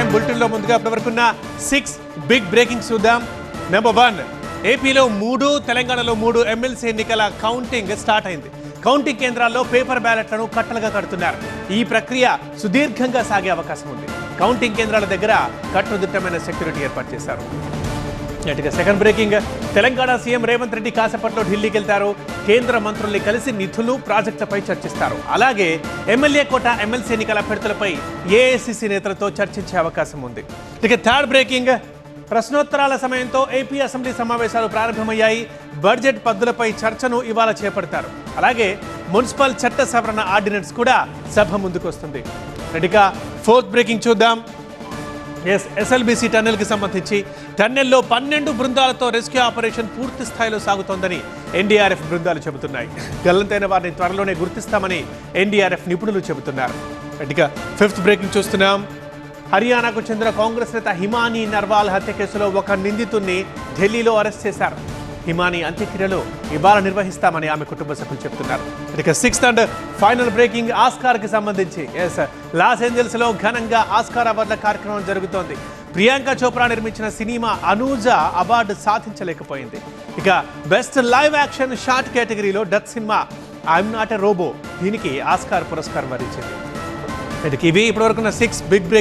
Time బులెటిన్లో ముందుగా ఇప్పటివరకున్న 6 big breaking చూద్దాం. నెంబర్ 1, ఏపీలో 3, తెలంగాణలో 3 ఎమ్మెల్సీ ఎన్నికల కౌంటింగ్ స్టార్ట్ అయింది. కౌంటింగ్ కేంద్రాల్లో పేపర్ బ్యాలెట్లను కట్టలుగా కడుతున్నారు. ఈ ప్రక్రియ సుదీర్ఘంగా సాగే అవకాశం ఉంది. కౌంటింగ్ కేంద్రాల దగ్గర కట్టుదిట్టమైన సెక్యూరిటీ ఏర్పాటు చేశారు. Second breaking, Telangana CM Revanth Reddy కాసేపట్లో ఢిల్లీకి వెళ్తారు. కేంద్ర మంత్రుల్ని కలిసి నిధులు, ప్రాజెక్టులపై చర్చిస్తారు. అలాగే ఎమ్మెల్యే కోట, ఎమ్మెల్సీ ఎన్నికల అభ్యర్థులపై ఏఐసీసీ నేతలతో చర్చించే అవకాశం ఉంది. థర్డ్ బ్రేకింగ్, ప్రశ్నోత్తరాల సమయంతో ఏపీ అసెంబ్లీ సమావేశాలు ప్రారంభమయ్యాయి. బడ్జెట్ పద్దులపై చర్చను ఇవాళ చేపడతారు. అలాగే మున్సిపల్ చట్ట సవరణ ఆర్డినెన్స్ కూడా సభ ముందుకు వస్తుంది. ఫోర్త్ బ్రేకింగ్ చూద్దాం. ఎస్ఎల్బీసీ టన్నెల్కి సంబంధించి టన్నెల్లో 12 బృందాలతో రెస్క్యూ ఆపరేషన్ పూర్తి స్థాయిలో సాగుతోందని ఎన్డీఆర్ఎఫ్ బృందాలు చెబుతున్నాయి. గల్లంతైన వారిని త్వరలోనే గుర్తిస్తామని ఎన్డీఆర్ఎఫ్ నిపుణులు చెబుతున్నారు. ఫిఫ్త్ బ్రేకింగ్ చూస్తున్నాం. హర్యానాకు చెందిన కాంగ్రెస్ నేత హిమానీ నర్వాల్ హత్య కేసులో ఒక నిందితుడిని ఢిల్లీలో అరెస్ట్ చేశారు. హిమానీ అంత్యక్రియలు ఇవాళ నిర్వహిస్తామని ఆమె కుటుంబ సభ్యులు చెప్తున్నారు. సిక్స్త్ అండ్ ఫైనల్ బ్రేకింగ్, ఆస్కార్కి సంబంధించి లాస్ ఏంజల్స్ లో ఘనంగా ఆస్కార్ అవార్డుల కార్యక్రమం జరుగుతోంది. ప్రియాంక చోప్రా నిర్మించిన సినిమా అనూజ అవార్డు సాధించలేకపోయింది. బెస్ట్ లైవ్ యాక్షన్ షార్ట్ కేటగిరీలో డచ్ సినిమా ఐఎమ్ నాట్ ఎ రోబో దీనికి ఆస్కార్ పురస్కారం వరించింది. ఇవి ఇప్పటివరకున్న 6 బిగ్ బ్రేక్.